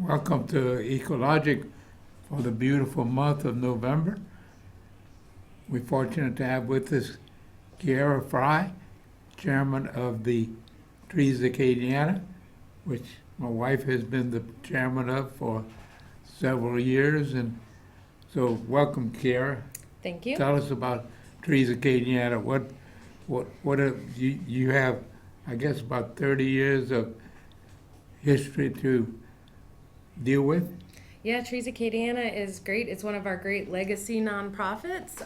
Welcome to Ecologic for the beautiful month of November. We're fortunate to have with us Kiera Frey, chairman of the Trees Acadiana, which my wife has been the chairman of for several years. And so welcome, Kiera. Thank you. Tell us about Trees Acadiana. What you have, I guess, about 30 years of history to deal with? Yeah, Trees Acadiana is great. It's one of our great legacy nonprofits.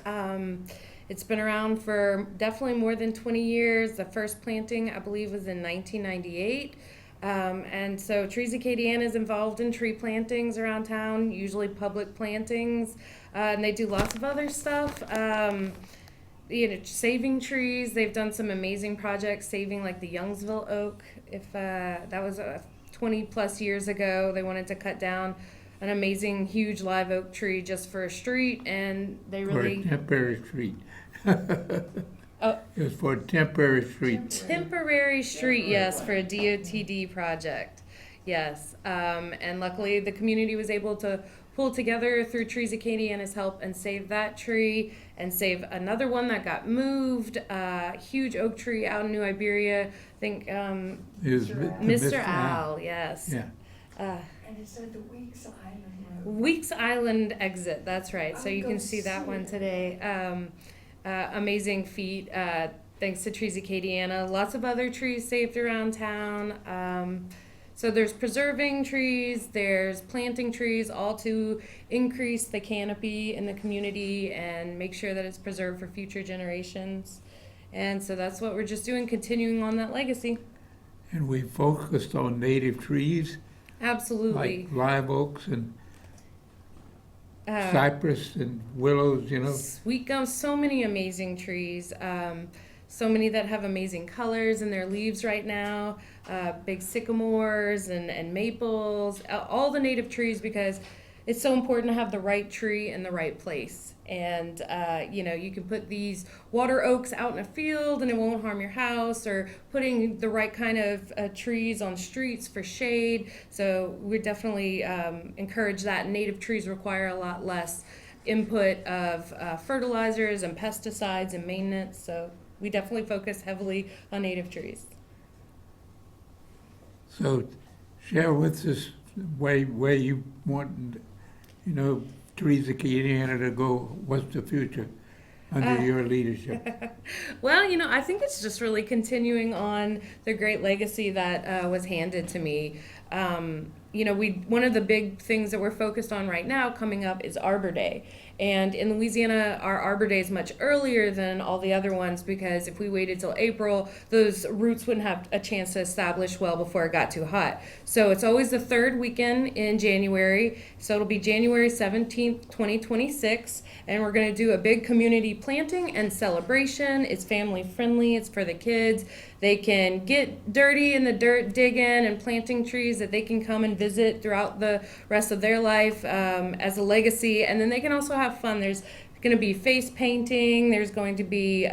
It's been around for definitely more than 20 years. The first planting, I believe, was in 1998. And so Trees Acadiana is involved in tree plantings around town, usually public plantings. And they do lots of other stuff. Saving trees. They've done some amazing projects, saving like the Youngsville oak. If that was 20 plus years ago, they wanted to cut down an amazing huge live oak tree just for a street, and they really For a temporary street. Oh. It was for a temporary street. Temporary street, yes, for a DOTD project, yes. And luckily the community was able to pull together through Trees Acadiana's help and save that tree and save another one that got moved, huge oak tree out in New Iberia. I think It was Mr. Al, yes. Yeah. And it's at the Weeks Island Road. Weeks Island exit, that's right. So I'm you can gonna see that see one it. today. Amazing feat, thanks to Trees Acadiana. Lots of other trees saved around town. So there's preserving trees, there's planting trees, all to increase the canopy in the community and make sure that it's preserved for future generations. And so that's what we're just doing, continuing on that legacy. And we focused on native trees Absolutely. like live oaks and Uh, cypress and willows, Sweet gum, so many amazing trees. So many that have amazing colors in their leaves right now. Big sycamores and maples, all the native trees, because it's so important to have the right tree in the right place. And, you can put these water oaks out in a field and it won't harm your house, or putting the right kind of trees on streets for shade. So we definitely encourage that. Native trees require a lot less input of fertilizers and pesticides and maintenance. So we definitely focus heavily on native trees. So share with us where you want, Trees Acadiana to go. What's the future under your leadership? Well, I think it's just really continuing on the great legacy that was handed to me. One of the big things that we're focused on right now coming up is Arbor Day. And in Louisiana, our Arbor Day is much earlier than all the other ones, because if we waited till April, those roots wouldn't have a chance to establish well before it got too hot. So it's always the third weekend in January. So it'll be January 17th, 2026. And we're going to do a big community planting and celebration. It's family friendly. It's for the kids. They can get dirty in the dirt, digging and planting trees that they can come and visit throughout the rest of their life as a legacy. And then they can also have fun. There's going to be face painting. There's going to be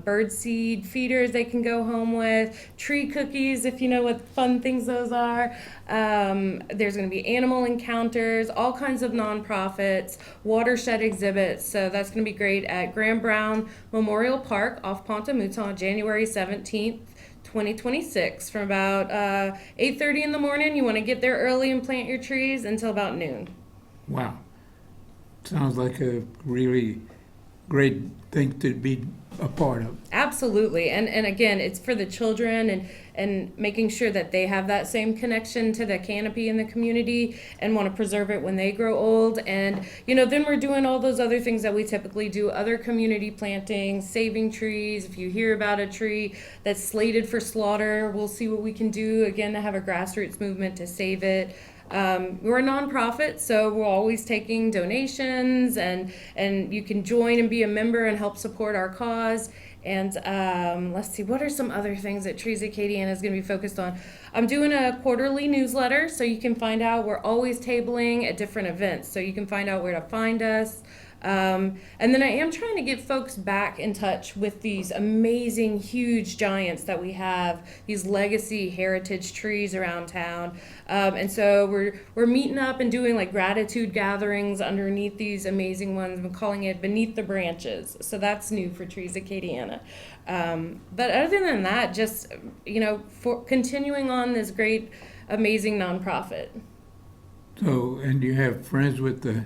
bird seed feeders they can go home with, tree cookies, if you know what fun things those are. There's going to be animal encounters, all kinds of nonprofits, watershed exhibits. So that's going to be great at Graham Brown Memorial Park off Ponte Mouton, January 17th. 2026 from about 8:30 in the morning. You want to get there early and plant your trees until about noon. Wow. Sounds like a really great thing to be a part of. Absolutely. And again, it's for the children and making sure that they have that same connection to the canopy in the community and want to preserve it when they grow old. And, then we're doing all those other things that we typically do, other community plantings, saving trees. If you hear about a tree that's slated for slaughter, we'll see what we can do, again, to have a grassroots movement to save it. We're a nonprofit, so we're always taking donations, and you can join and be a member and help support our cause. And let's see, what are some other things that Trees Acadiana is going to be focused on? I'm doing a quarterly newsletter, so you can find out. We're always tabling at different events, so you can find out where to find us. And then I am trying to get folks back in touch with these amazing, huge giants that we have, these legacy heritage trees around town. And so we're meeting up and doing like gratitude gatherings underneath these amazing ones. I'm calling it Beneath the Branches. So that's new for Trees Acadiana. But other than that, just, for continuing on this great, amazing nonprofit. So, and you have friends with the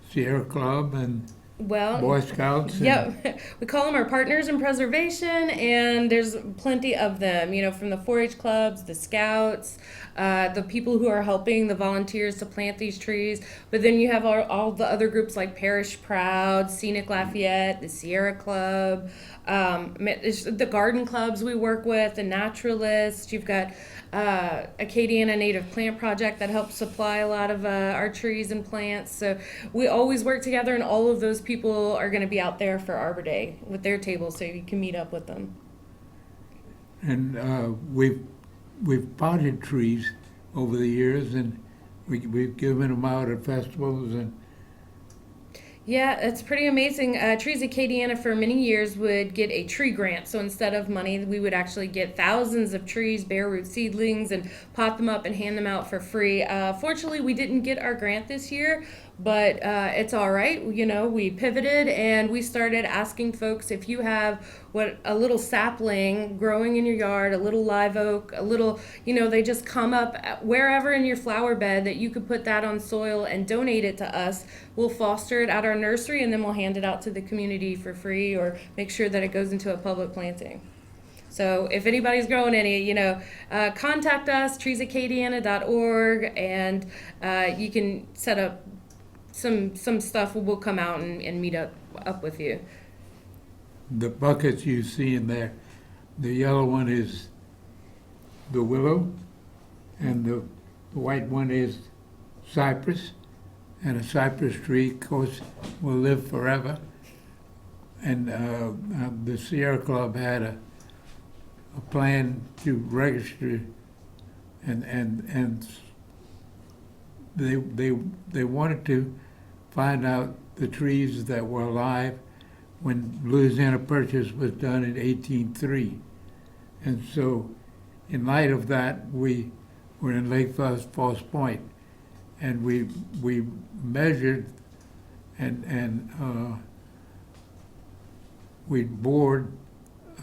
Sierra Club and Well, Boy Scouts? yep. We call them our partners in preservation, and there's plenty of them, from the 4-H clubs, the scouts, the people who are helping, the volunteers to plant these trees. But then you have all the other groups like Parish Proud, Scenic Lafayette, the Sierra Club, the garden clubs we work with, the naturalists. You've got Acadiana Native Plant Project that helps supply a lot of our trees and plants. So we always work together, and all of those people are going to be out there for Arbor Day with their tables, so you can meet up with them. And we've potted trees over the years, and we've given them out at festivals. And Yeah, it's pretty amazing. Trees Acadiana for many years would get a tree grant. So instead of money, we would actually get thousands of trees, bare root seedlings, and pot them up and hand them out for free. Fortunately, we didn't get our grant this year, but it's all right. We pivoted and we started asking folks if you have a little sapling growing in your yard, a little live oak, a little, they just come up wherever in your flower bed that you could put that on soil and donate it to us. We'll foster it at our nursery, and then we'll hand it out to the community for free, or make sure that it goes into a public planting. So if anybody's growing any, contact us, treesacadiana.org, and you can set up some stuff. We'll come out and meet up with you. the buckets you see in there, the yellow one is the willow, and the white one is cypress. And a cypress tree, of course, will live forever. And the Sierra Club had a plan to register, and they wanted to find out the trees that were alive when Louisiana Purchase was done in 1803. And so, in light of that, we were in Lake Falls Point, and we measured and we bored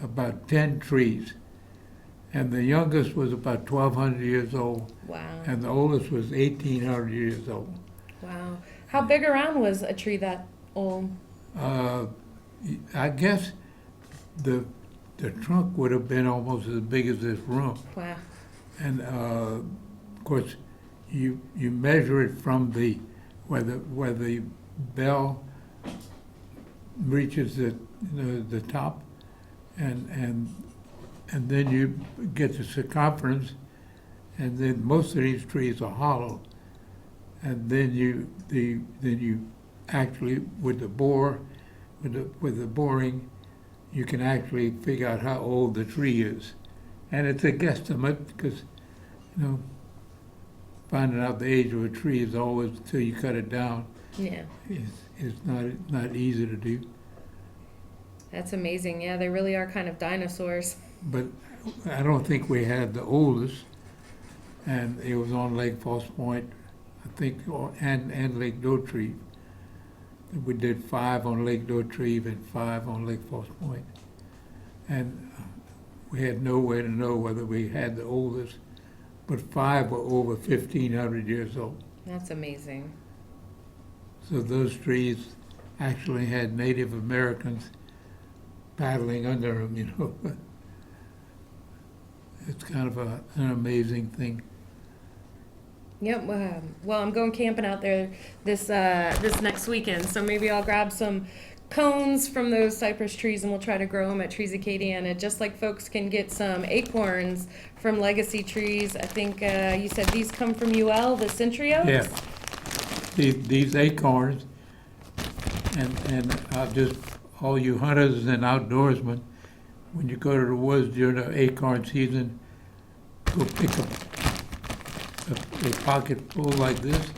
about 10 trees, and the youngest was about 1,200 years old. Wow. And the oldest was 1,800 years old. Wow. How big around was a tree that old? I guess the trunk would have been almost as big as this room. Wow. And of course, you measure it from where the bell reaches the top, and then you get the circumference, and then most of these trees are hollow, and then you actually with the boring, you can actually figure out how old the tree is, and it's a guesstimate because finding out the age of a tree is always, until you cut it down, Yeah. is not easy to do. That's amazing. Yeah, they really are kind of dinosaurs. But I don't think we had the oldest, and it was on Lake Falls Point, I think, and Lake Dotrieve. We did 5 on Lake Dotrieve and 5 on Lake Falls Point. And we had no way to know whether we had the oldest, but 5 were over 1,500 years old. That's amazing. So those trees actually had Native Americans paddling under them, It's kind of an amazing thing. Yep. Well, I'm going camping out there this next weekend, so maybe I'll grab some cones from those cypress trees, and we'll try to grow them at Trees Acadiana, just like folks can get some acorns from legacy trees. I think you said these come from UL, the Century Oaks? Yeah. These acorns, and all you hunters and outdoorsmen, when you go to the woods during the acorn season, go pick up a pocket full like this,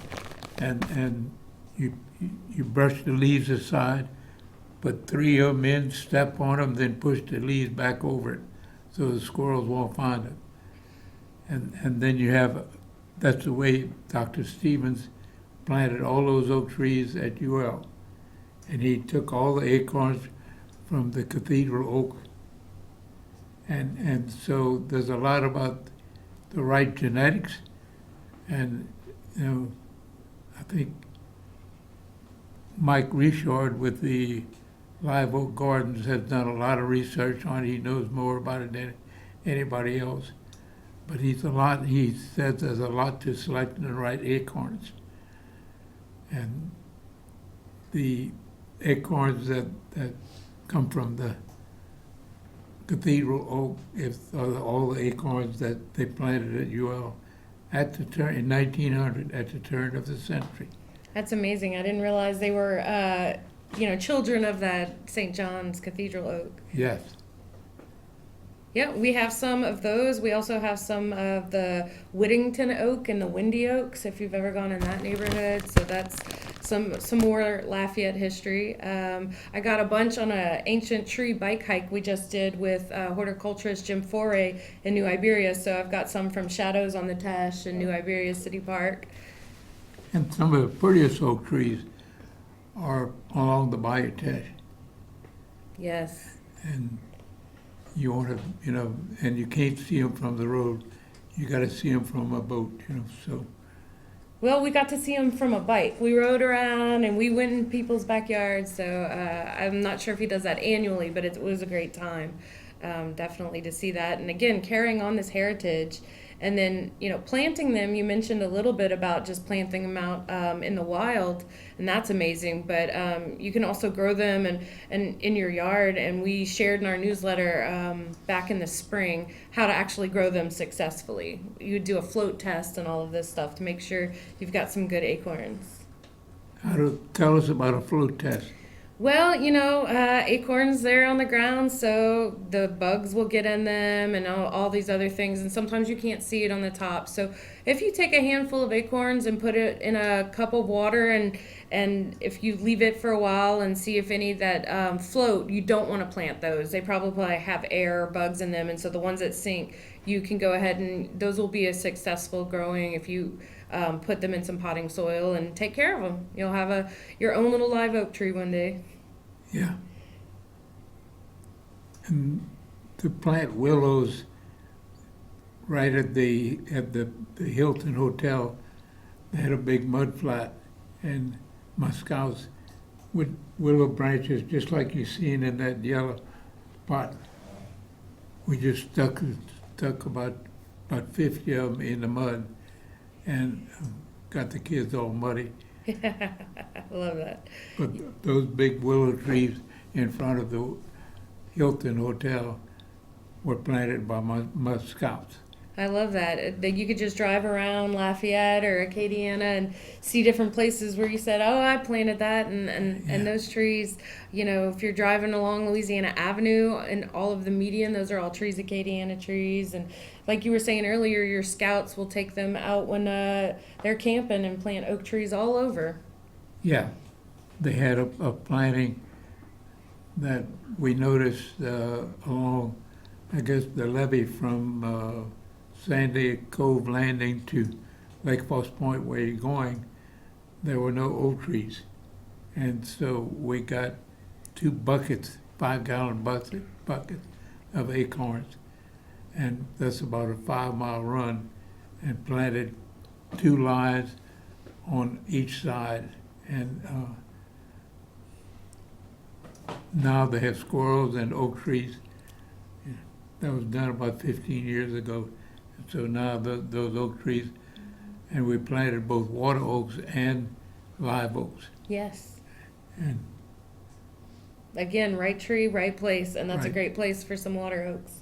and you brush the leaves aside, put 3 of them in, step on them, then push the leaves back over it so the squirrels won't find it. And then you have, that's the way Dr. Stevens planted all those oak trees at UL. And he took all the acorns from the cathedral oak. And so there's a lot about the right genetics. And, you know, I think Mike Richard with the Live Oak Gardens has done a lot of research on it. He knows more about it than anybody else. But he says there's a lot to selecting the right acorns. And the acorns that come from the cathedral oak are all the acorns that they planted at UL in 1900, at the turn of the century. That's amazing. I didn't realize they were, children of that St. John's Cathedral oak. Yes. Yeah, we have some of those. We also have some of the Whittington oak and the Windy oaks, if you've ever gone in that neighborhood. So that's some more Lafayette history. I got a bunch on an ancient tree bike hike we just did with horticulturist Jim Foray in New Iberia. So I've got some from Shadows on the Teche in New Iberia City Park. And some of the prettiest oak trees are along the Bayou Teche. Yes. And you want to, and you can't see them from the road. You got to see them from a boat, so. Well, we got to see them from a bike. We rode around and we went in people's backyards. So I'm not sure if he does that annually, but it was a great time, definitely to see that. And again, carrying on this heritage. And then, planting them, you mentioned a little bit about just planting them out in the wild, and that's amazing. But you can also grow them and in your yard. And we shared in our newsletter back in the spring how to actually grow them successfully. You do a float test and all of this stuff to make sure you've got some good acorns. Tell us about a float test. Well, acorns, they're on the ground, so the bugs will get in them and all these other things, and sometimes you can't see it on the top. So if you take a handful of acorns and put it in a cup of water, and if you leave it for a while and see if any that float, you don't want to plant those. They probably have air or bugs in them, and so the ones that sink, you can go ahead and those will be a successful growing if you put them in some potting soil and take care of them. You'll have your own little live oak tree one day. Yeah. And to plant willows right at the Hilton Hotel, they had a big mud flat, and my scouts with willow branches, just like you're seeing in that yellow pot, we just stuck about 50 of them in the mud, and got the kids all muddy. I love that. But those big willow trees in front of the Hilton Hotel were planted by my scouts. I love that. That you could just drive around Lafayette or Acadiana and see different places where you said, oh, I planted that, and those trees, if you're driving along Louisiana Avenue and all of the median, those are all trees, Acadiana trees. And like you were saying earlier, your scouts will take them out when they're camping and plant oak trees all over. Yeah. They had a planting that we noticed along, I guess, the levee from Sandy Cove Landing to Lake Foss Point where you're going. There were no oak trees. And so we got 2 buckets, 5-gallon buckets of acorns. And that's about a 5-mile run, and planted 2 lines on each side. And now they have squirrels and oak trees. That was done about 15 years ago. So now those oak trees, and we planted both water oaks and live oaks. Yes. And again, right tree, right place, and that's right. A great place for some water oaks.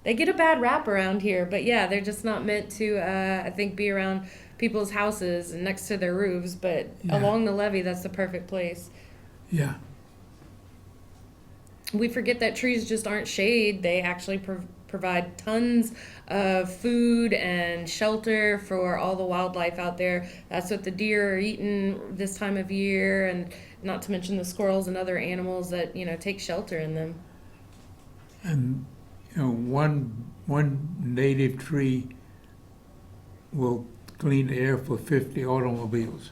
They get a bad rap around here, but yeah, they're just not meant to, I think, be around people's houses and next to their roofs, but along the levee, that's the perfect place. Yeah. We forget that trees just aren't shade. They actually provide tons of food and shelter for all the wildlife out there. That's what the deer are eating this time of year, and not to mention the squirrels and other animals that, take shelter in them. And, one native tree will clean the air for 50 automobiles.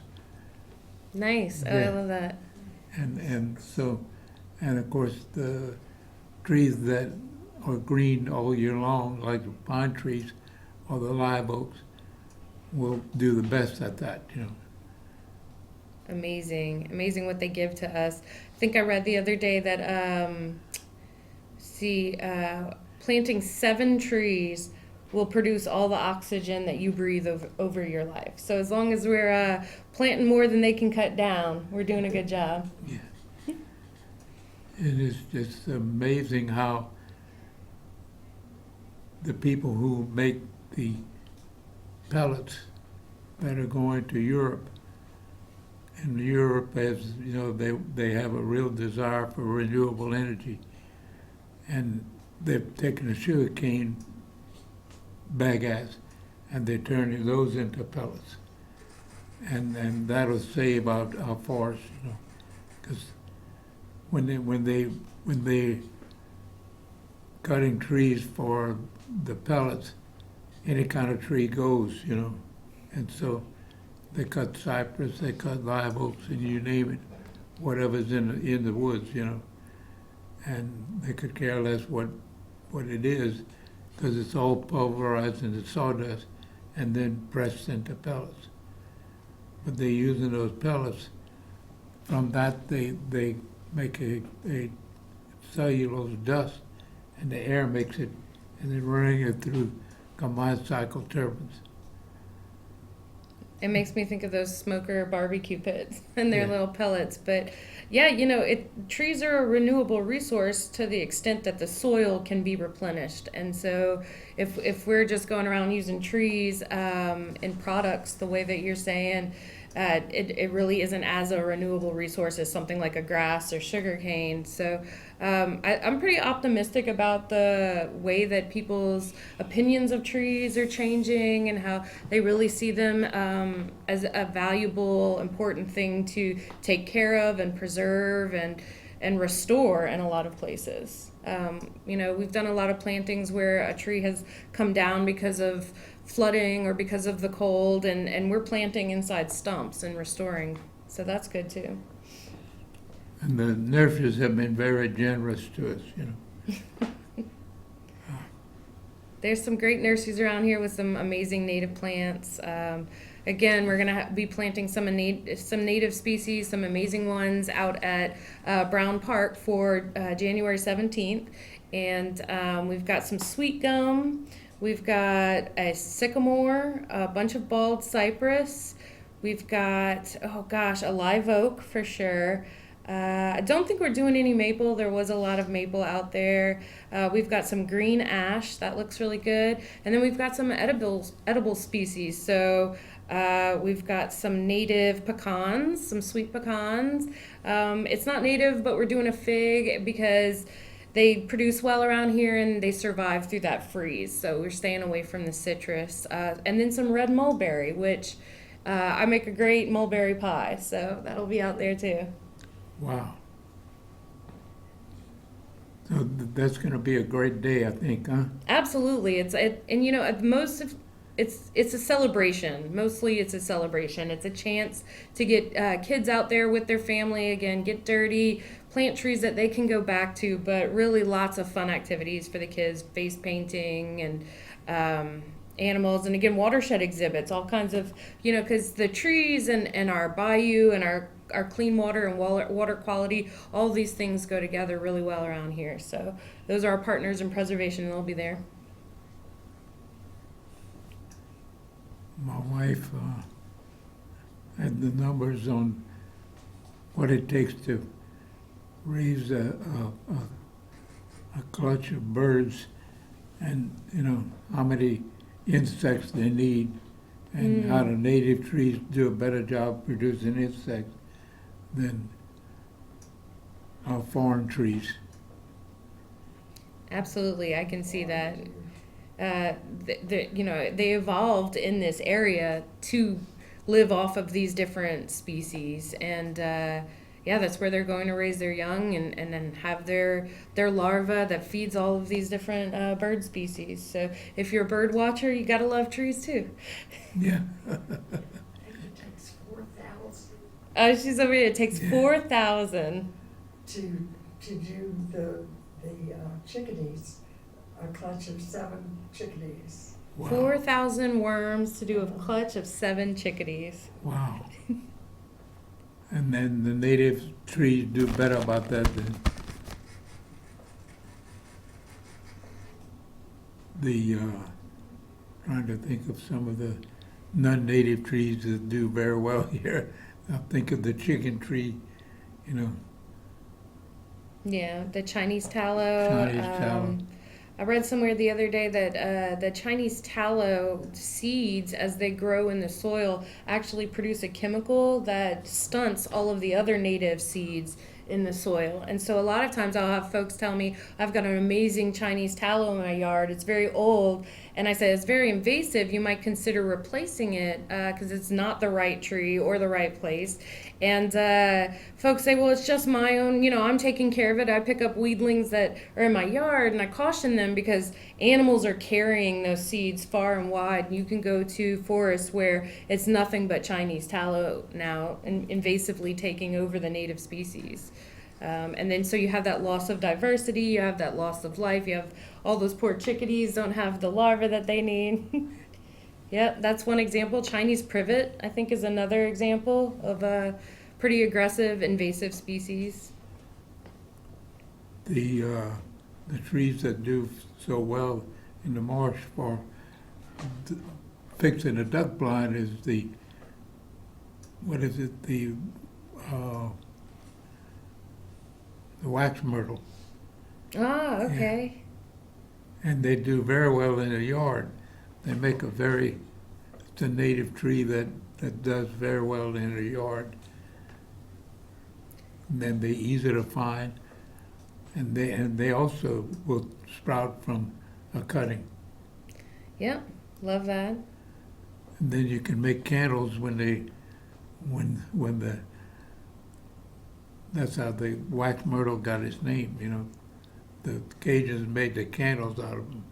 Nice. Oh, I Yeah. love that. And of course, the trees that are green all year long, like the pine trees or the live oaks, will do the best at that, Amazing what they give to us. I think I read the other day that planting 7 trees will produce all the oxygen that you breathe over your life. So as long as we're planting more than they can cut down, we're doing a good job. Yeah. It is just amazing how the people who make the pellets that are going to Europe, and Europe has, they have a real desire for renewable energy, and they've taken the sugarcane bagasse and they're turning those into pellets, and that'll save our forests, because when they cutting trees for the pellets, any kind of tree goes, and so they cut cypress, they cut live oaks, and you name it, whatever's in the woods, and they could care less what it is, because it's all pulverized into sawdust and then pressed into pellets. But they're using those pellets. From that, they make a cellulose dust, and the air makes it, and they're running it through combined cycle turbines. It makes me think of those smoker barbecue pits and their Yeah. little pellets. But yeah, trees are a renewable resource to the extent that the soil can be replenished. And so if we're just going around using trees in products the way that you're saying, it really isn't as a renewable resource as something like a grass or sugarcane. So I'm pretty optimistic about the way that people's opinions of trees are changing and how they really see them as a valuable, important thing to take care of and preserve and restore in a lot of places. We've done a lot of plantings where a tree has come down because of flooding or because of the cold, and we're planting inside stumps and restoring. So that's good too. And the nurseries have been very generous to us, There's some great nurseries around here with some amazing native plants. Again, we're going to be planting some native species, some amazing ones out at Brown Park for January 17th. And we've got some sweet gum. We've got a sycamore, a bunch of bald cypress. We've got, a live oak for sure. I don't think we're doing any maple. There was a lot of maple out there. We've got some green ash. That looks really good. And then we've got some edible species. So we've got some native pecans, some sweet pecans. It's not native, but we're doing a fig because they produce well around here and they survive through that freeze. So we're staying away from the citrus. And then some red mulberry, which I make a great mulberry pie. So that'll be out there too. Wow. So that's going to be a great day, I think, huh? Absolutely. It's a celebration. Mostly it's a celebration. It's a chance to get kids out there with their family again, get dirty, plant trees that they can go back to, but really lots of fun activities for the kids, face painting and animals, and again, watershed exhibits, all kinds of, because the trees and our bayou and our clean water and water quality, all these things go together really well around here. So those are our partners in preservation, and they'll be there. My wife had the numbers on what it takes to raise a clutch of birds, and how many insects they need, and how the native trees do a better job producing insects than our foreign trees. Absolutely, I can see that. They evolved in this area to live off of these different species, and yeah, that's where they're going to raise their young and then have their larva that feeds all of these different bird species. So if you're a bird watcher, you gotta love trees too. Yeah. And it takes 4,000 She's over here. It takes Yeah. 4,000. to do the chickadees, a clutch of 7 chickadees. Wow. 4,000 worms to do a clutch of 7 chickadees. Wow. And then the native trees do better about that than trying to think of some of the non-native trees that do very well here. I think of the chicken tree, you know. Yeah, the Chinese tallow. Chinese tallow. I read somewhere the other day that the Chinese tallow seeds, as they grow in the soil, actually produce a chemical that stunts all of the other native seeds in the soil. And so a lot of times I'll have folks tell me, I've got an amazing Chinese tallow in my yard. It's very old. And I say, it's very invasive. You might consider replacing it because it's not the right tree or the right place. And folks say, well, it's just my own, I'm taking care of it. I pick up weedlings that are in my yard, and I caution them because animals are carrying those seeds far and wide. You can go to forests where it's nothing but Chinese tallow now, and invasively taking over the native species. And then so you have that loss of diversity, you have that loss of life, you have all those poor chickadees don't have the larvae that they need. Yep, that's one example. Chinese privet, I think, is another example of a pretty aggressive invasive species. The trees that do so well in the marsh for fixing a duck blind is the wax myrtle. Ah, okay. And they do very well in a yard. They make it's a native tree that does very well in a yard. And then they're easy to find, and they also will sprout from a cutting. Yep, love that. And then you can make candles that's how the wax myrtle got its name, The Cajuns made the candles out of them.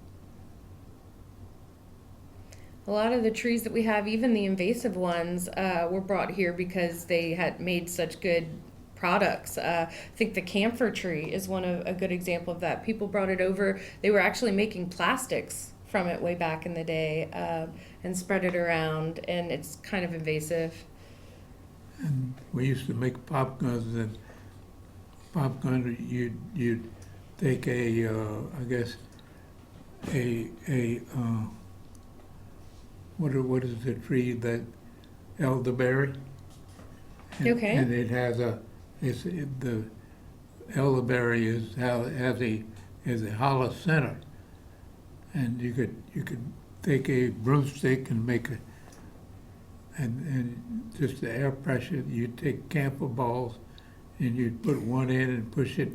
A lot of the trees that we have, even the invasive ones, were brought here because they had made such good products. I think the camphor tree is a good example of that. People brought it over. They were actually making plastics from it way back in the day and spread it around, and it's kind of invasive. And we used to make pop guns, and pop gun you'd take what is the tree that elderberry? Okay. And it has the elderberry has a hollow center, and you could take a broomstick and make and just the air pressure. You'd take camphor balls, and you'd put one in and push it,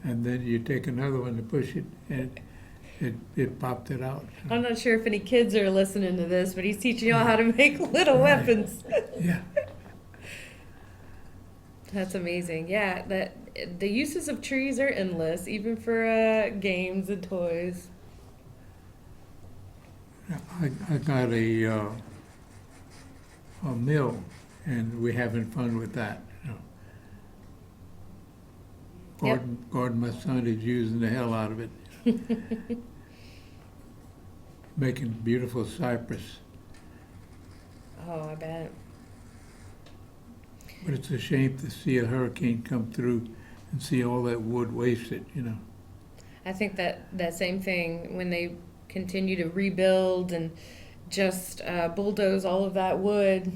and then you take another one to push it, and it popped it out. I'm not sure if any kids are listening to this, but he's teaching y'all how to make little Right. weapons. Yeah. That's amazing. Yeah, the uses of trees are endless, even for games and toys. I got a mill, and we're having fun with that. Yep. Gordon, my son, is using the hell out of it, making beautiful cypress. Oh, I bet. But it's a shame to see a hurricane come through and see all that wood wasted. I think that same thing when they continue to rebuild and just bulldoze all of that wood.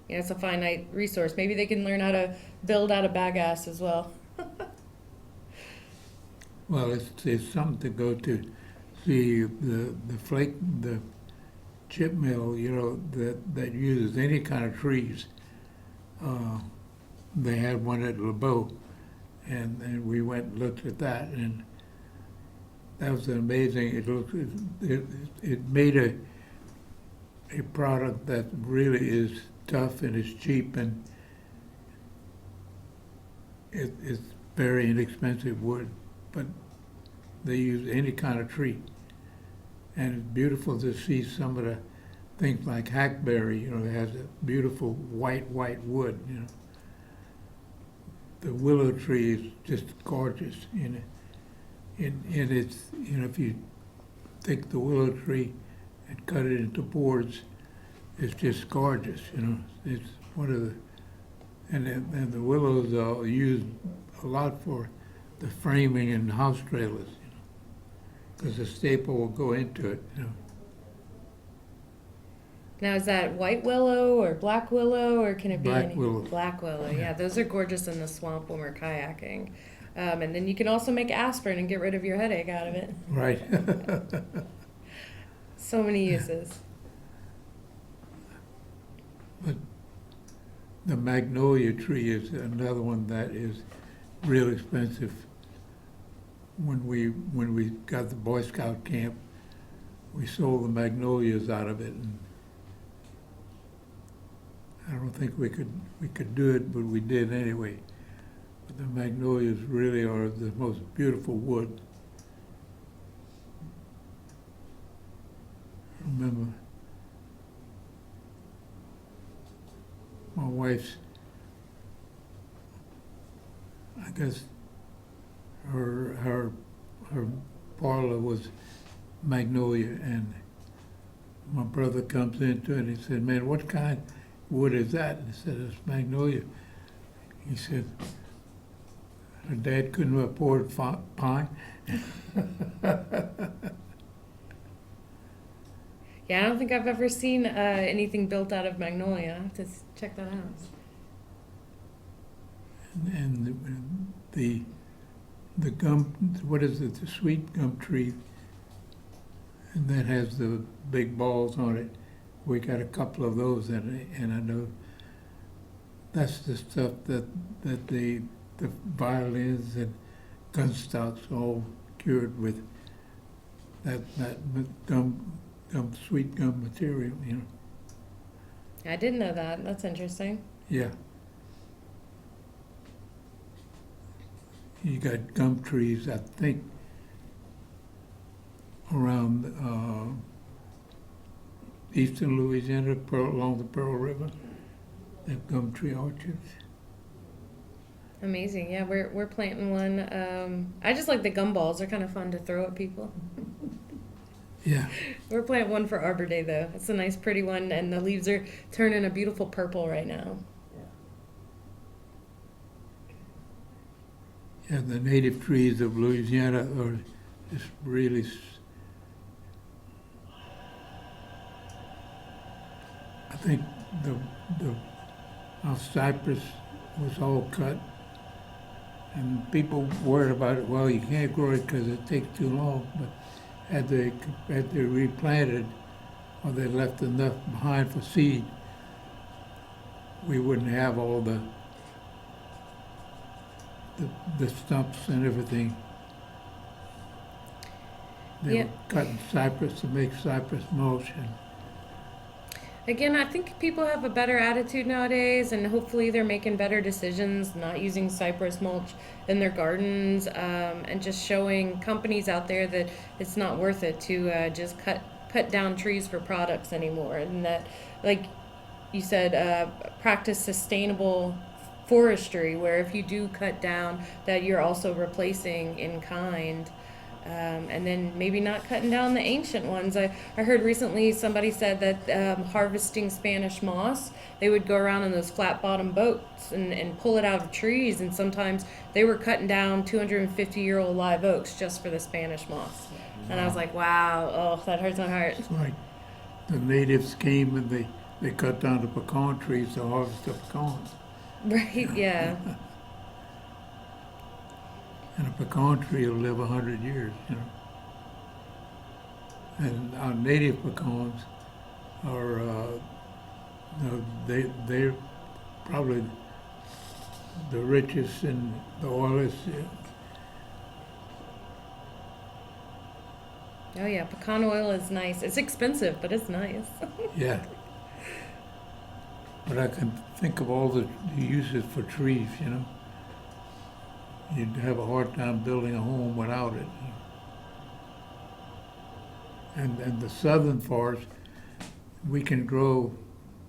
It's a finite resource. Maybe they can learn how to build out of bagasse as well. Well, it's something to go to see the chip mill, that uses any kind of trees. They had one at LeBeau, and we went and looked at that, and that was amazing. It made a product that really is tough and is cheap, and it's very inexpensive wood, but they use any kind of tree. And it's beautiful to see some of the things like hackberry, you know, it has a beautiful white wood, you know. The willow tree is just gorgeous, you know. And it's, you know, if you take the willow tree and cut it into boards, it's just gorgeous, you know. It's one of the, and the willows are used a lot for the framing in house trailers, you know, because the staple will go into it, you know. Now, is that white willow or black willow, or can it be Black any? willow. Black willow, yeah. Those are gorgeous in the swamp when we're kayaking. And then you can also make aspirin and get rid of your headache out of it. Right. So many uses. But the magnolia tree is another one that is real expensive. When we got the Boy Scout camp, we sold the magnolias out of it, and I don't think we could do it, but we did anyway. But the magnolias really are the most beautiful wood. I remember my wife's, I guess her parlor was magnolia, and my brother comes into it and he said, "Man, what kind of wood is that?" And I said, "It's magnolia." He said, "Her dad couldn't afford pine." Yeah, I don't think I've ever seen anything built out of magnolia. I have to check that out. And the gum, what is it, the sweet gum tree, and that has the big balls on it. We got a couple of those, and I know that's the stuff that the violins and gun stocks all cured with that sweet gum material, you know. I didn't know that. That's interesting. Yeah. You got gum trees, I think, around eastern Louisiana, along the Pearl River. They have gum tree orchards. Amazing. Yeah, we're planting one. I just like the gumballs. They're kind of fun to throw at people. Yeah. We're planting one for Arbor Day, though. It's a nice, pretty one, and the leaves are turning a beautiful purple right now. Yeah, the native trees of Louisiana are just really, I think our cypress was all cut, and people worried about it. Well, you can't grow it because it takes too long, but had they replanted, or they left enough behind for seed, we wouldn't have all the stumps and everything. They Yeah. were cutting cypress to make cypress mulch, and Again, I think people have a better attitude nowadays, and hopefully they're making better decisions, not using cypress mulch in their gardens, and just showing companies out there that it's not worth it to just cut down trees for products anymore, and that, like you said, practice sustainable forestry, where if you do cut down, that you're also replacing in kind. And then maybe not cutting down the ancient ones. I heard recently somebody said that harvesting Spanish moss, they would go around in those flat bottom boats and pull it out of trees, and sometimes they were cutting down 250-year-old live oaks just for the Spanish moss. And I was like, wow, oh, that hurts my heart. it's like the natives came and they cut down the pecan trees to harvest the pecans. Right, yeah. And a pecan tree will live 100 years, you know. And our native pecans are, they're probably the richest and the oiliest. Oh yeah, pecan oil is nice. It's expensive, but it's nice. Yeah. But I can think of all the uses for trees, you know. You'd have a hard time building a home without it. And the southern forest, we can grow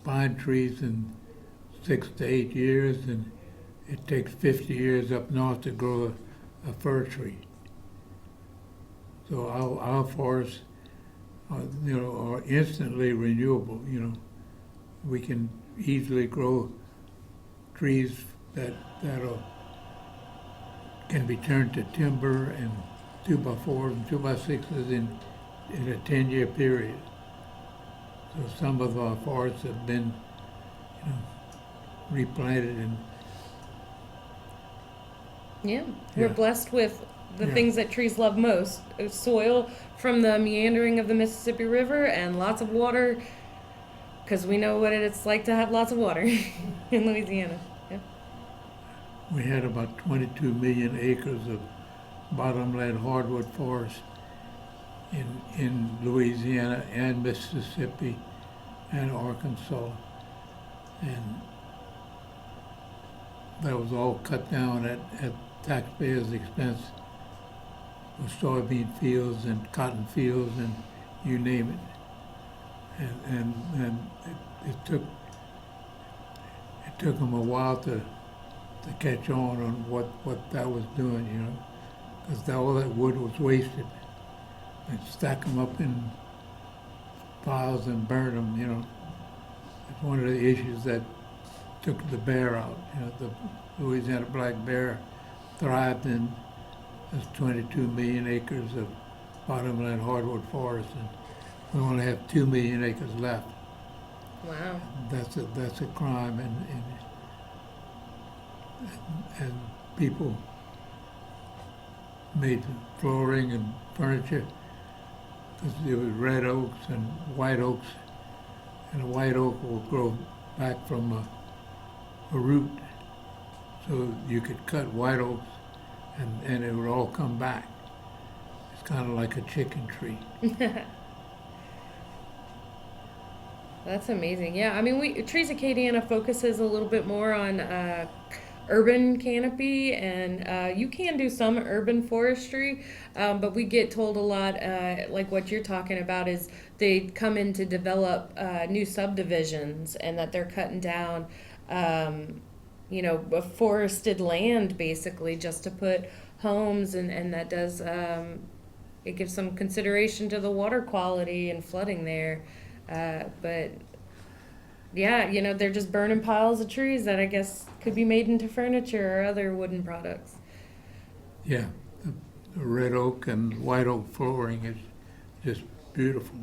pine trees in 6 to 8 years, and it takes 50 years up north to grow a fir tree. So our forests, are instantly renewable. You know, we can easily grow trees that can be turned to timber and 2x4s and 2x6s in a 10-year period. So some of our forests have been, replanted and Yeah, we're Yeah. blessed with the Yeah. things that trees love most: soil from the meandering of the Mississippi River and lots of water, because we know what it's like to have lots of water in Louisiana. Yeah. we had about 22 million acres of bottomland hardwood forest in Louisiana and Mississippi and Arkansas. And that was all cut down at taxpayers' expense with soybean fields and cotton fields and you name it. And it took them a while to catch on what that was doing, because all that wood was wasted. And stack them up in piles and burn them. It's one of the issues that took the bear out. The Louisiana black bear thrived in this 22 million acres of bottomland hardwood forest, and we only have 2 million acres left. Wow. That's a crime, and people made flooring and furniture because there was red oaks and white oaks, and a white oak will grow back from a root, so you could cut white oaks and it would all come back. It's kind of like a chicken tree. That's amazing. Yeah, I mean, Trees Acadiana focuses a little bit more on urban canopy, and you can do some urban forestry, but we get told a lot, like what you're talking about, is they come in to develop new subdivisions, and that they're cutting down, forested land basically just to put homes, and that does, it gives some consideration to the water quality and flooding there. But yeah, they're just burning piles of trees that I guess could be made into furniture or other wooden products. Yeah, the red oak and white oak flooring is just beautiful.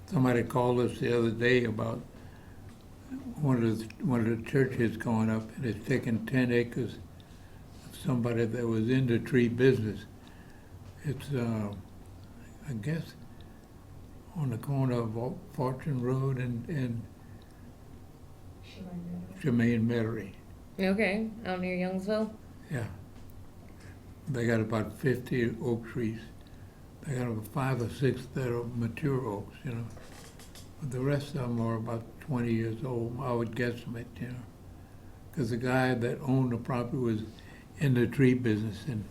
Somebody called us the other day about one of the churches going up, and it's taken 10 acres of somebody that was in the tree business. It's I guess on the corner of Fortune Road and Jermaine Metairie. Okay, out near Youngsville. Yeah. They got about 50 oak trees. They got about 5 or 6 that are mature oaks, But the rest of them are about 20 years old, I would guesstimate, Because the guy that owned the property was in the tree business, and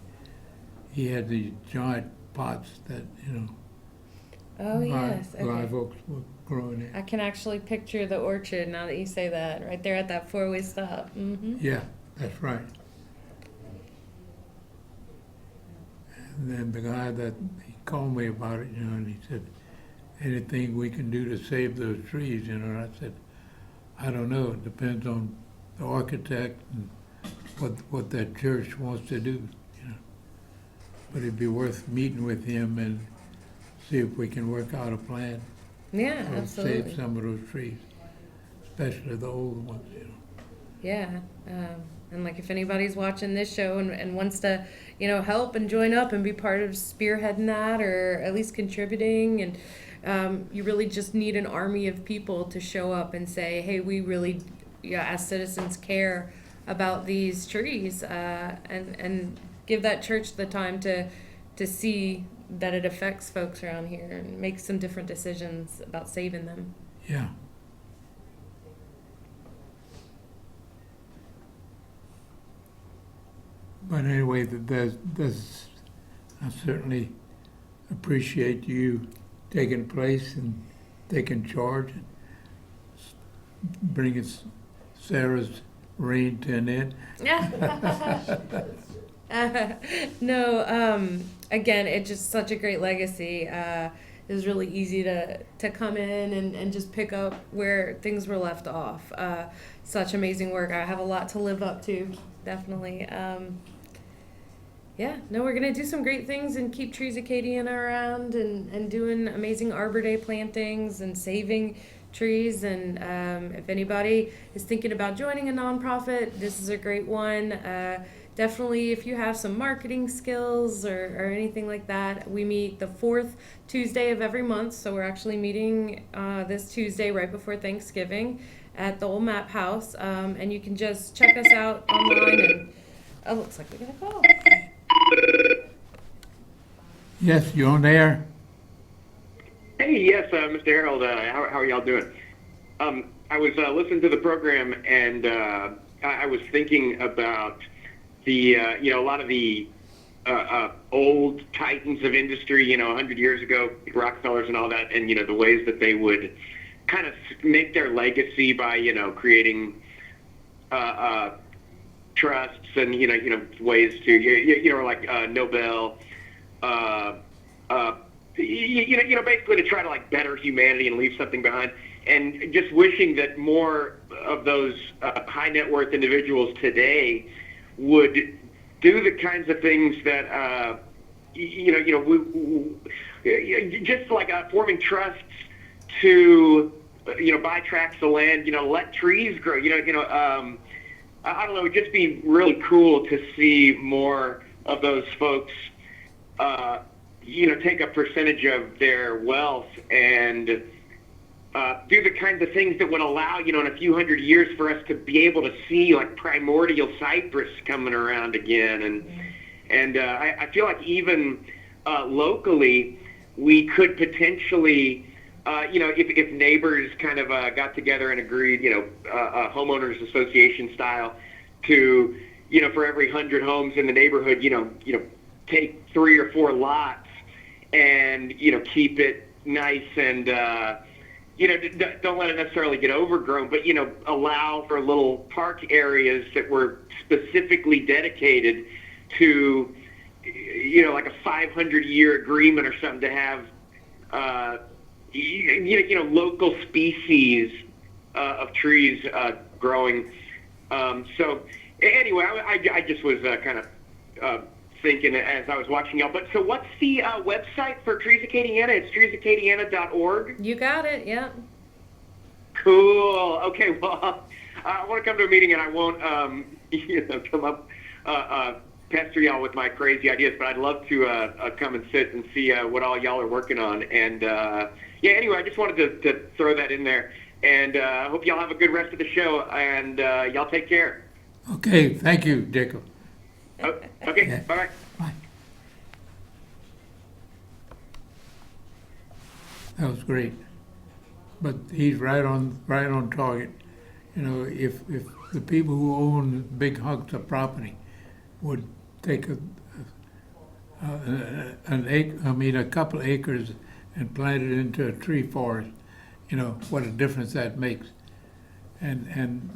he had these giant pots that, Oh yes. Okay. live oaks were growing in. I can actually picture the orchard now that you say that, right there at that four-way stop. Mm-hmm. Yeah, that's right. And then the guy that he called me about it, and he said, anything we can do to save those trees, and I said, I don't know. It depends on the architect and what that church wants to do, But it'd be worth meeting with him and see if we can work out a plan Yeah, to absolutely. save some of those trees, especially the old ones, Yeah. And like if anybody's watching this show and wants to, help and join up and be part of spearheading that, or at least contributing, and you really just need an army of people to show up and say, hey, we really, as citizens, care about these trees, and give that church the time to to see that it affects folks around here and make some different decisions about saving them. Yeah. But anyway, that's I certainly appreciate you taking place and taking charge and bringing Sarah's reign to an end. No, again, it's just such a great legacy. It was really easy to come in and just pick up where things were left off. Such amazing work. I have a lot to live up to, definitely. Yeah, no, we're going to do some great things and keep Trees Acadiana around and doing amazing Arbor Day plantings and saving trees. And if anybody is thinking about joining a nonprofit, this is a great one. Definitely, if you have some marketing skills or anything like that, we meet the fourth Tuesday of every month. So we're actually meeting this Tuesday right before Thanksgiving at the Old Map House. And you can just check us out online. And oh, looks like we're going to call. Yes, you on air? Hey, yes, Mr. Harold, how are y'all doing? I was listening to the program, and I was thinking about the, a lot of the old titans of industry, 100 years ago, Rockefellers and all that, and, the ways that they would kind of make their legacy by, creating trusts and, ways to, like Nobel, basically to try to like better humanity and leave something behind, and just wishing that more of those high net worth individuals today would do the kinds of things that just like forming trusts to buy tracts of land, let trees grow, I don't know, it would just be really cool to see more of those folks take a percentage of their wealth and do the kinds of things that would allow, in a few hundred years for us to be able to see like primordial cypress coming around again. And I feel like even locally, we could potentially, if neighbors kind of got together and agreed, homeowners association style to, for every 100 homes in the neighborhood, take 3 or 4 lots and, keep it nice and, don't let it necessarily get overgrown, but, allow for little park areas that were specifically dedicated to, like a 500-year agreement or something to have, local species of trees growing. So anyway, I just was kind of thinking as I was watching y'all. But so what's the website for Trees Acadiana? It's treesacadiana.org? You got it, yeah. Cool. Okay, well, I want to come to a meeting and I won't, come up, pester y'all with my crazy ideas, but I'd love to come and sit and see what all y'all are working on. And, anyway, I just wanted to throw that in there. And I hope y'all have a good rest of the show, and y'all take care. Okay, thank you, Dickel. Oh, okay, Yeah. bye-bye. Bye. That was great. But he's right on target. If the people who own big hunks of property would take a couple of acres and plant it into a tree forest, what a difference that makes. And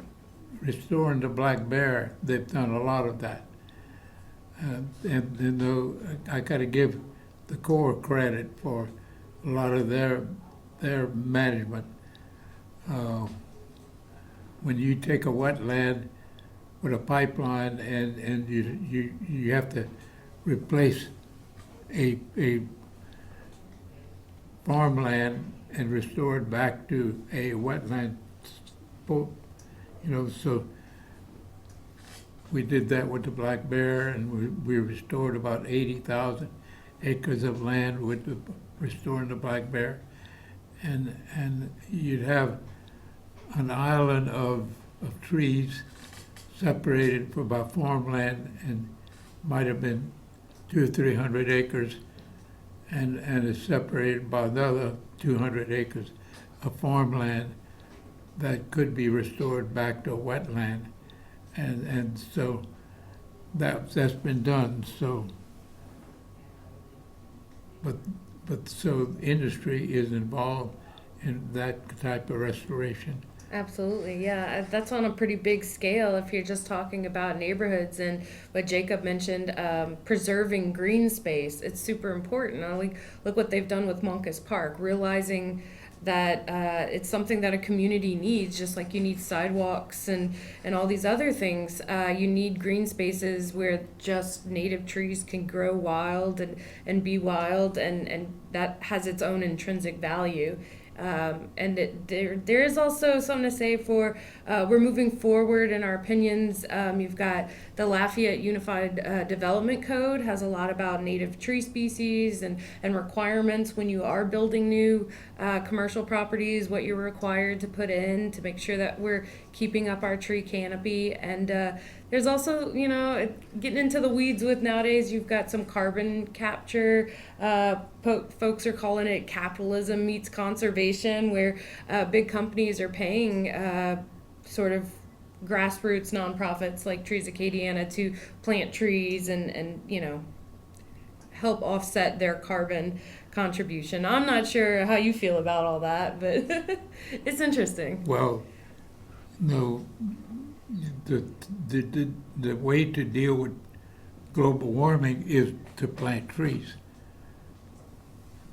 restoring the black bear, they've done a lot of that. I got to give the Corps credit for a lot of their management. When you take a wetland with a pipeline and you have to replace a farmland and restore it back to a wetland, so we did that with the black bear, and we restored about 80,000 acres of land with restoring the black bear, and you'd have an island of trees separated by farmland, and might have been 200 or 300 acres, and is separated by another 200 acres of farmland that could be restored back to a wetland. And so that's been done. So, but so industry is involved in that type of restoration. Absolutely, yeah. That's on a pretty big scale if you're just talking about neighborhoods and what Jacob mentioned, preserving green space. It's super important. Look what they've done with Monkus Park, realizing that it's something that a community needs, just like you need sidewalks and all these other things. You need green spaces where just native trees can grow wild and be wild, and that has its own intrinsic value. There is also something to say for we're moving forward in our opinions. You've got the Lafayette Unified Development Code has a lot about native tree species and requirements when you are building new commercial properties, what you're required to put in to make sure that we're keeping up our tree canopy. And there's also, getting into the weeds with nowadays, you've got some carbon capture. Folks are calling it capitalism meets conservation, where big companies are paying sort of grassroots nonprofits like Trees Acadiana to plant trees and help offset their carbon contribution. I'm not sure how you feel about all that, but it's interesting. Well, no, the way to deal with global warming is to plant trees.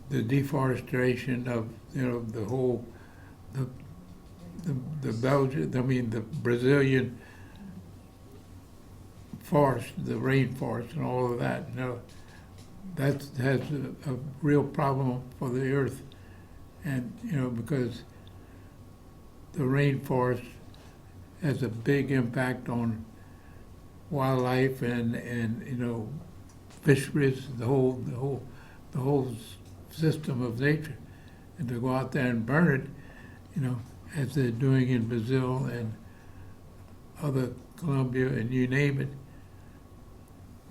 The deforestation of the whole the Brazilian forest, the rainforest, and all of that. That has a real problem for the earth, and because the rainforest has a big impact on wildlife and fisheries, the whole system of nature, and to go out there and burn it, as they're doing in Brazil and other Colombia and you name it,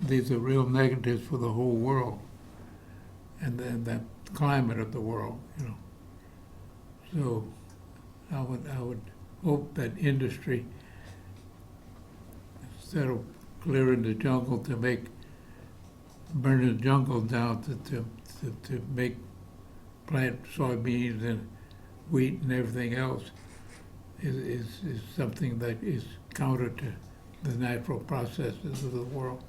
these are real negatives for the whole world and then the climate of the world, So I would hope that industry, instead of clearing the jungle to burn the jungle down to plant soybeans and wheat and everything else is something that is counter to the natural processes of the world.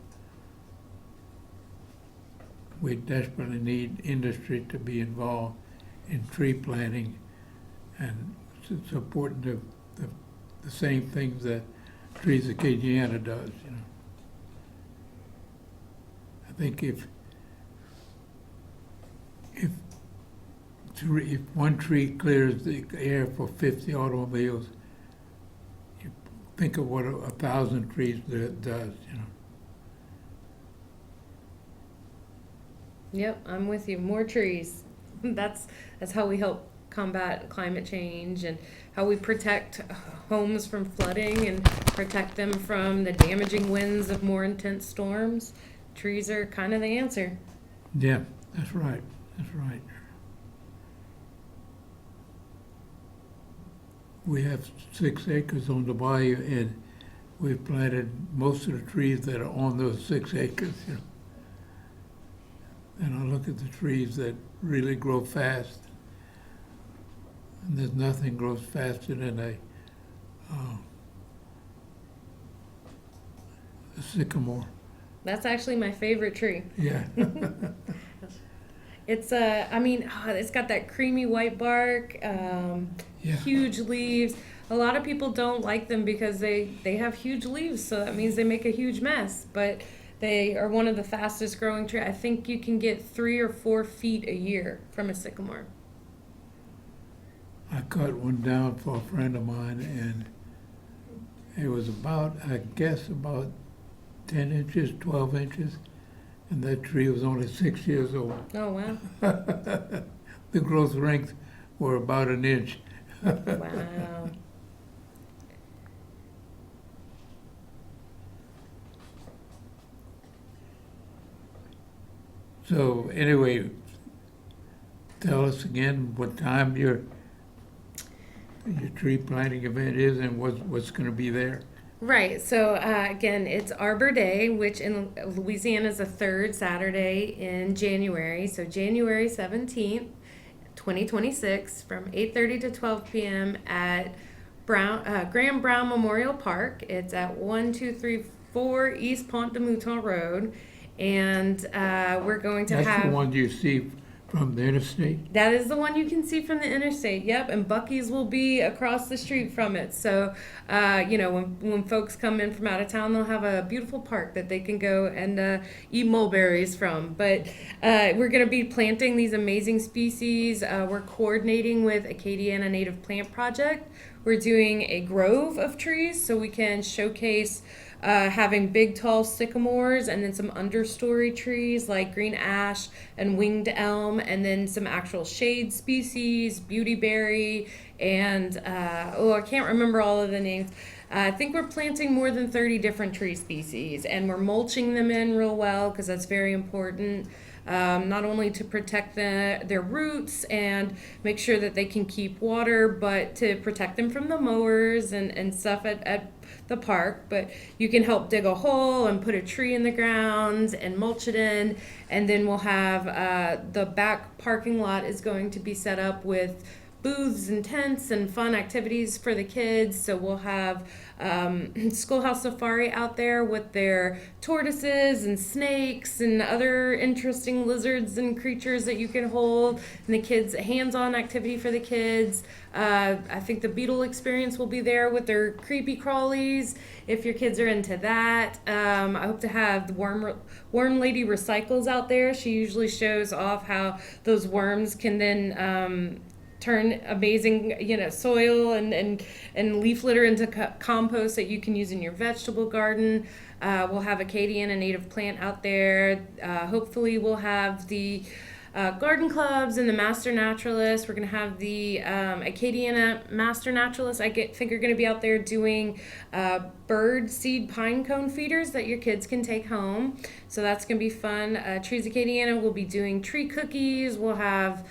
We desperately need industry to be involved in tree planting and supporting the same things that Trees Acadiana does. I think if one tree clears the air for 50 automobiles, you think of what 1,000 trees does. Yep, I'm with you. More trees. That's how we help combat climate change and how we protect homes from flooding and protect them from the damaging winds of more intense storms. Trees are kind of the answer. Yeah, that's right. That's right. We have 6 acres on the bayou, and we've planted most of the trees that are on those 6 acres. And I look at the trees that really grow fast, and there's nothing grows faster than a sycamore. That's actually my favorite tree. Yeah. It's it's got that creamy white bark, huge leaves. A lot of people don't like them because they have huge leaves, so that means they make a huge mess. But they are one of the fastest growing trees. I think you can get 3 or 4 feet a year from a sycamore. I cut one down for a friend of mine, and it was about 10 inches, 12 inches, and that tree was only 6 years old. Oh, wow. The growth length were about an inch. Wow. So anyway, tell us again what time your tree planting event is and what's going to be there. Right. So again, it's Arbor Day, which in Louisiana is the third Saturday in January. So January 17th, 2026, from 8:30 to 12 p.m. at Graham Brown Memorial Park. It's at 1234 East Pont de Mouton Road, and we're going to That's have. the one you see from the interstate? That is the one you can see from the interstate. Yep, and Buc-ee's will be across the street from it. So, when folks come in from out of town, they'll have a beautiful park that they can go and eat mulberries from. But we're going to be planting these amazing species. We're coordinating with Acadiana Native Plant Project. We're doing a grove of trees so we can showcase having big tall sycamores and then some understory trees like green ash and winged elm, and then some actual shade species, beautyberry, and I can't remember all of the names. I think we're planting more than 30 different tree species, and we're mulching them in real well because that's very important. Not only to protect their roots and make sure that they can keep water, but to protect them from the mowers and stuff at the park. But you can help dig a hole and put a tree in the ground and mulch it in. And then we'll have the back parking lot is going to be set up with booths and tents and fun activities for the kids. So we'll have Schoolhouse Safari out there with their tortoises and snakes and other interesting lizards and creatures that you can hold, and the kids, hands-on activity for the kids. I think the beetle experience will be there with their creepy crawlies if your kids are into that. I hope to have the worm lady recycles out there. She usually shows off how those worms can then turn amazing, soil and leaf litter into compost that you can use in your vegetable garden. We'll have Acadiana native plant out there. Hopefully we'll have the garden clubs and the master naturalists. We're going to have the Acadiana master naturalists. Think are going to be out there doing bird seed pine cone feeders that your kids can take home. So that's going to be fun. Trees Acadiana will be doing tree cookies. We'll have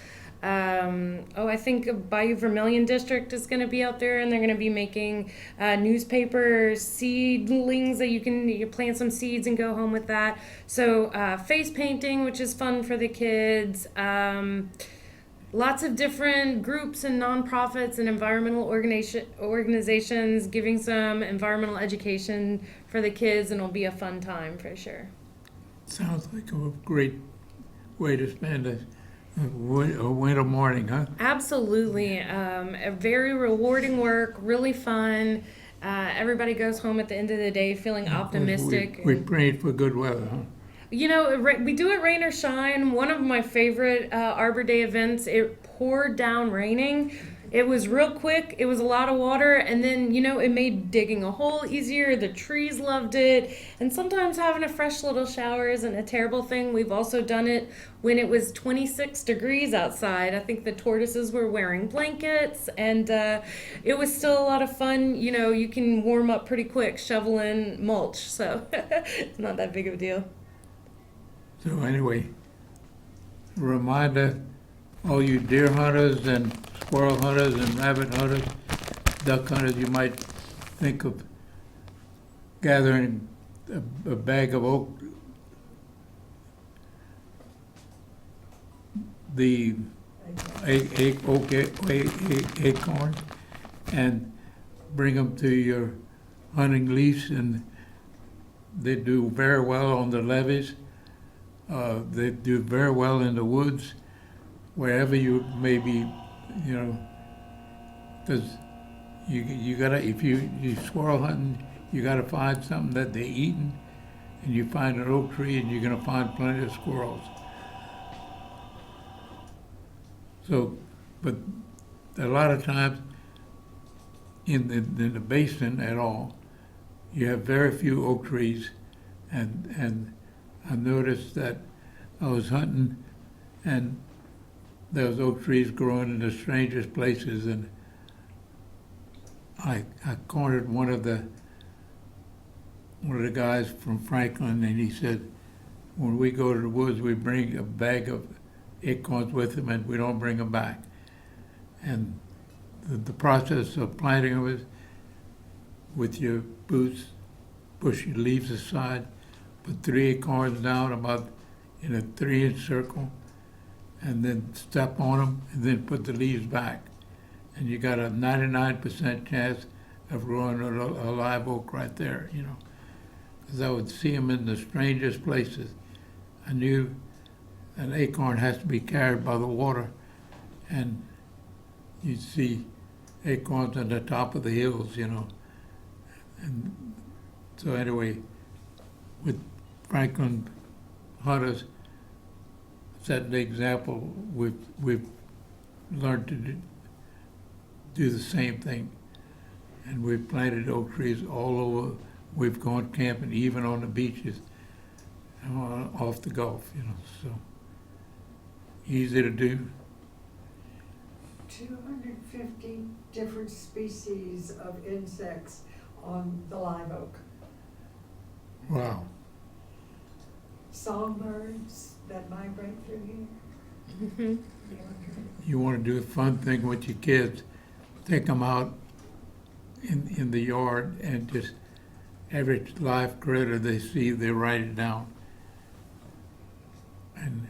I think Bayou Vermilion District is going to be out there, and they're going to be making newspaper seedlings that you plant some seeds and go home with that. So face painting, which is fun for the kids. Lots of different groups and nonprofits and environmental organizations giving some environmental education for the kids, and it'll be a fun time for sure. Sounds like a great way to spend a winter morning, huh? Absolutely. A very rewarding work, really fun. Everybody goes home at the end of the day feeling optimistic. We prayed for good weather, huh? We do it rain or shine. One of my favorite Arbor Day events, it poured down raining. It was real quick. It was a lot of water, and then, it made digging a hole easier. The trees loved it, and sometimes having a fresh little shower isn't a terrible thing. We've also done it when it was 26 degrees outside. I think the tortoises were wearing blankets, and it was still a lot of fun. You can warm up pretty quick shoveling mulch, so it's not that big of a deal. So anyway, a reminder, all you deer hunters and squirrel hunters and rabbit hunters, duck hunters, you might think of gathering a bag of acorns and bring them to your hunting lease, and they do very well on the levees. They do very well in the woods, wherever you may be, because you gotta, if you squirrel hunting, you gotta find something that they're eating, and you find an oak tree and you're gonna find plenty of squirrels. So, but a lot of times in the basin at all, you have very few oak trees, and I noticed that I was hunting and there was oak trees growing in the strangest places, and I cornered one of the guys from Franklin, and he said, when we go to the woods, we bring a bag of acorns with them, and we don't bring them back. And the process of planting them is with your boots, push your leaves aside, put 3 acorns down about in a 3-inch circle, and then step on them, and then put the leaves back. And you got a 99% chance of growing a live oak right there, you know. Because I would see them in the strangest places. I knew an acorn has to be carried by the water, and you'd see acorns on the top of the hills, you know. And so anyway, with Franklin Hunters setting the example, we've learned to do the same thing. And we've planted oak trees all over. We've gone camping, even on the beaches, off the Gulf, you know, so easy to do. 250 different species of insects on the live oak. Wow. Songbirds that migrate through here. Mhm. You want to do a fun thing with your kids, take them out in the yard and just every live critter they see, they write it down. And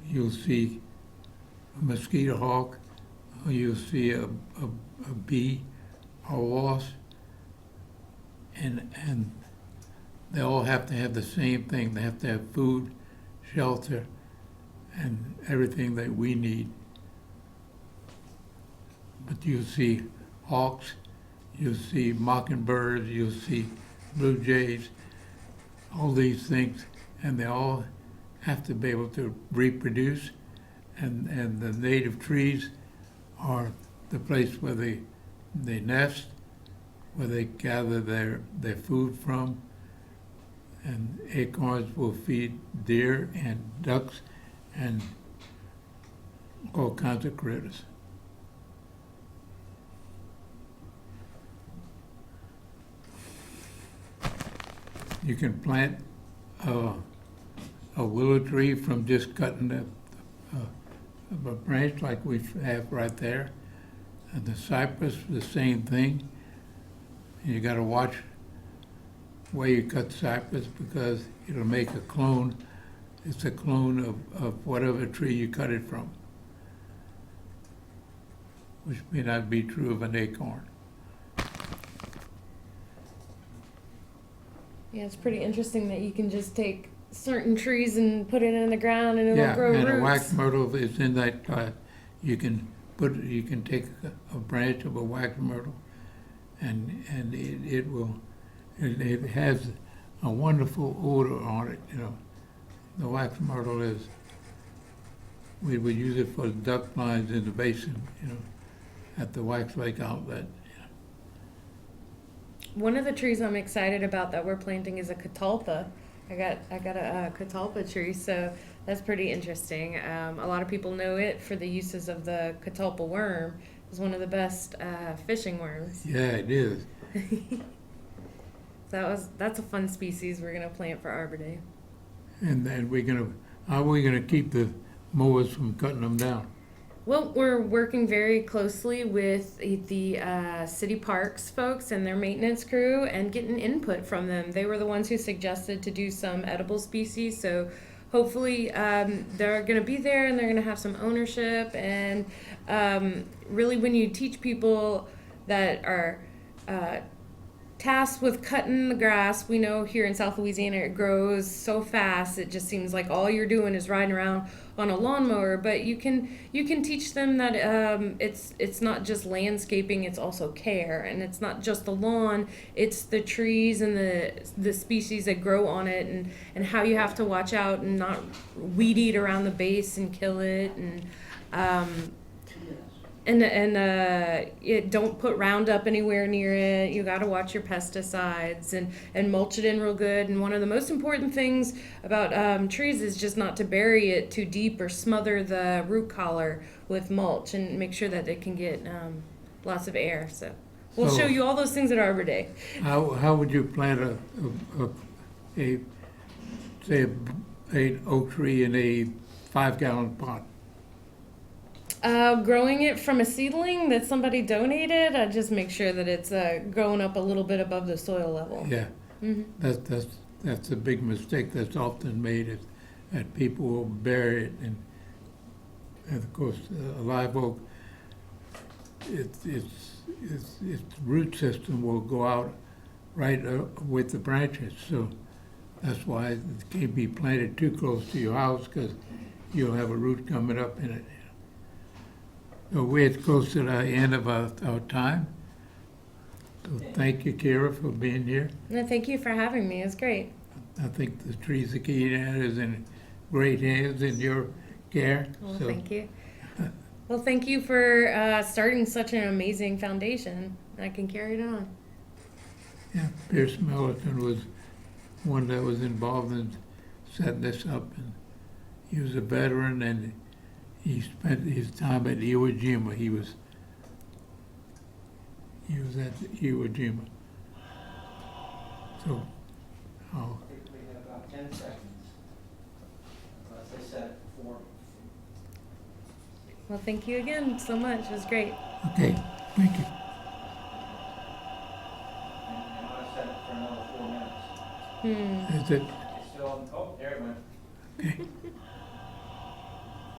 you'll see a mosquito hawk, or you'll see a bee, a wasp, and they all have to have the same thing. They have to have food, shelter, and everything that we need. But you'll see hawks, you'll see mockingbirds, you'll see blue jays, all these things, and they all have to be able to reproduce. And the native trees are the place where they nest, where they gather their food from. And acorns will feed deer and ducks and all kinds of critters. You can plant a willow tree from just cutting a branch like we have right there. And the cypress, the same thing. And you got to watch where you cut cypress because it'll make a clone. It's a clone of whatever tree you cut it from, which may not be true of an acorn. Yeah, it's pretty interesting that you can just take certain trees and put it in the ground and it'll grow and roots. a wax myrtle is in that class. You can take a branch of a wax myrtle, and it has a wonderful odor on it. You know, the wax myrtle is. We would use it for duck blinds in the basin. You know, at the Wax Lake outlet. One of the trees I'm excited about that we're planting is a catalpa. I got a catalpa tree, so that's pretty interesting. A lot of people know it for the uses of the catalpa worm. It's one of the best fishing worms. Yeah, it is. That's a fun species we're gonna plant for Arbor Day. And how are we gonna keep the mowers from cutting them down? Well, we're working very closely with the city parks folks and their maintenance crew and getting input from them. They were the ones who suggested to do some edible species, so hopefully they're going to be there and they're going to have some ownership. And really, when you teach people that are tasked with cutting the grass, we know here in South Louisiana it grows so fast, it just seems like all you're doing is riding around on a lawnmower. But you can teach them that it's not just landscaping, it's also care, and it's not just the lawn, it's the trees and the species that grow on it, and how you have to watch out and not weed eat around the base and kill it, and don't put Roundup anywhere near it. You got to watch your pesticides and mulch it in real good. And one of the most important things about trees is just not to bury it too deep or smother the root collar with mulch, and make sure that it can get lots of air. So we'll show you all those things at Arbor Day. How would you plant say, an oak tree in a 5-gallon pot? Growing it from a seedling that somebody donated, I just make sure that it's growing up a little bit above the soil level. Yeah, Hmm. that's a big mistake that's often made, is that people will bury it, and of course, a live oak, its root system will go out right with the branches, so that's why it can't be planted too close to your house, because you'll have a root coming up in it. So we're close to the end of our time. So thank you, Kiera, for being here. No, thank you for having me. It was great. I think the trees Acadiana is in great hands in your care. Well, So, thank you. Well, thank you for starting such an amazing foundation. I can carry it on. yeah, Pierce Milliken was one that was involved in setting this up, and he was a veteran, and he spent his time at Iwo Jima. He was at Iwo Jima. So, oh, I think we have about 10 seconds, unless they set it for 4. Well, thank you again so much. It was great. okay, thank you. And I set it for another 4 minutes. Hmm. Is it? It's still, oh, there it went. Okay.